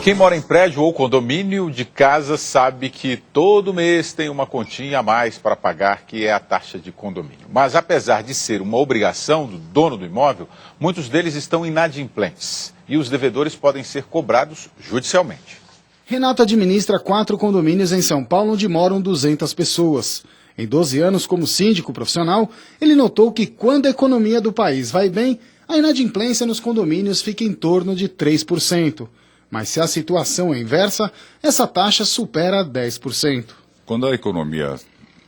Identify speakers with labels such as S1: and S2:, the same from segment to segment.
S1: Quem mora em prédio ou condomínio de casa sabe que todo mês tem uma continha a mais para pagar, que é a taxa de condomínio. Mas apesar de ser uma obrigação do dono do imóvel, muitos deles estão inadimplentes e os devedores podem ser cobrados judicialmente.
S2: Renato administra 4 condomínios em São Paulo onde moram 200 pessoas. Em 12 anos como síndico profissional, ele notou que quando a economia do país vai bem, a inadimplência nos condomínios fica em torno de 3%. Mas se a situação é inversa, essa taxa supera 10%.
S3: Quando a economia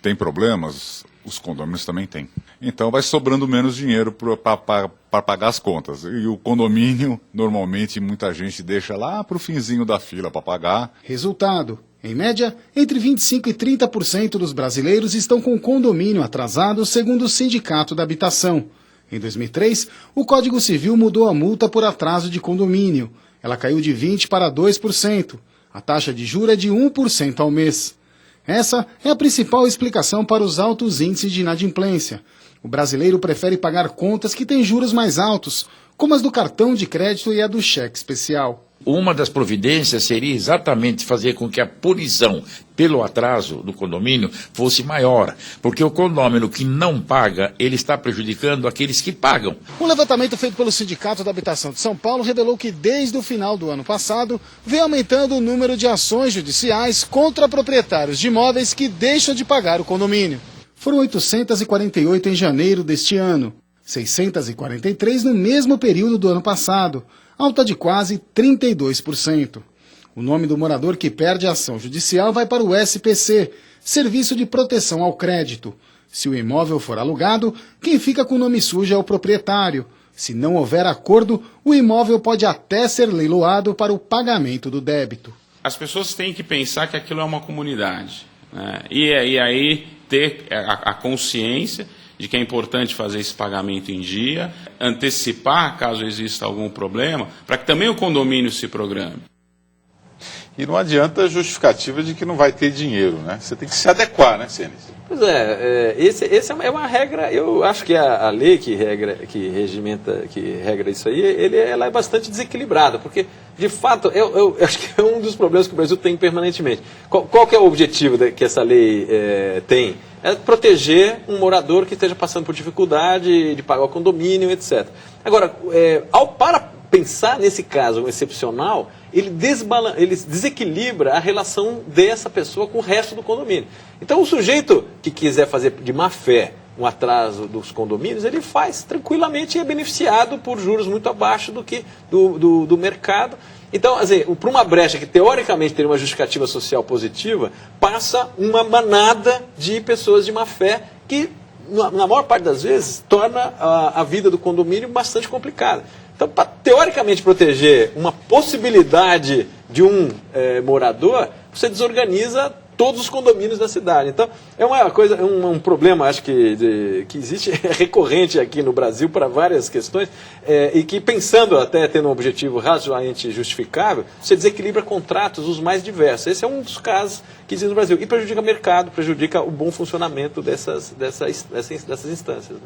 S3: tem problemas, os condomínios também têm. Então vai sobrando menos dinheiro para pagar as contas. E o condomínio, normalmente, muita gente deixa lá para o finzinho da fila para pagar.
S2: Resultado: em média, entre 25% e 30% dos brasileiros estão com condomínio atrasado, segundo o Sindicato da Habitação. Em 2003, o Código Civil mudou a multa por atraso de condomínio. Ela caiu de 20% para 2%. A taxa de juros é de 1% ao mês. Essa é a principal explicação para os altos índices de inadimplência. O brasileiro prefere pagar contas que têm juros mais altos, como as do cartão de crédito e a do cheque especial.
S4: Uma das providências seria exatamente fazer com que a punição pelo atraso do condomínio fosse maior, porque o condomínio que não paga, ele está prejudicando aqueles que pagam.
S2: Um levantamento feito pelo Sindicato da Habitação de São Paulo revelou que desde o final do ano passado vem aumentando o número de ações judiciais contra proprietários de imóveis que deixam de pagar o condomínio. Foram 848 em janeiro deste ano, 643 no mesmo período do ano passado, alta de quase 32%. O nome do morador que perde a ação judicial vai para o SPC, Serviço de Proteção ao Crédito. Se o imóvel for alugado, quem fica com o nome sujo é o proprietário. Se não houver acordo, o imóvel pode até ser leiloado para o pagamento do débito.
S5: As pessoas têm que pensar que aquilo é uma comunidade, né? E aí ter a consciência de que é importante fazer esse pagamento em dia, antecipar caso exista algum problema, para que também o condomínio se programe.
S1: E não adianta a justificativa de que não vai ter dinheiro, né? Você tem que se adequar, né, Cênis?
S6: Pois essa é uma regra. Eu acho que a lei que regra isso aí, ela é bastante desequilibrada, porque, de fato, eu acho que é um dos problemas que o Brasil tem permanentemente. Qual que é o objetivo que essa lei tem? É proteger um morador que esteja passando por dificuldade de pagar o condomínio, etc. Agora, para pensar nesse caso excepcional, ele desequilibra a relação dessa pessoa com o resto do condomínio. Então, o sujeito que quiser fazer de má fé um atraso dos condomínios, ele faz tranquilamente e é beneficiado por juros muito abaixo do que do mercado. Então, assim, para uma brecha que teoricamente teria uma justificativa social positiva, passa uma manada de pessoas de má fé que, na maior parte das vezes, torna a vida do condomínio bastante complicada. Então, para teoricamente proteger uma possibilidade de um morador, você desorganiza todos os condomínios da cidade. Então, é uma coisa, um problema, acho que existe, é recorrente aqui no Brasil para várias questões, e que, pensando até tendo um objetivo razoavelmente justificável, você desequilibra contratos os mais diversos. Esse é um dos casos que existe no Brasil. E prejudica o mercado, prejudica o bom funcionamento dessas instâncias.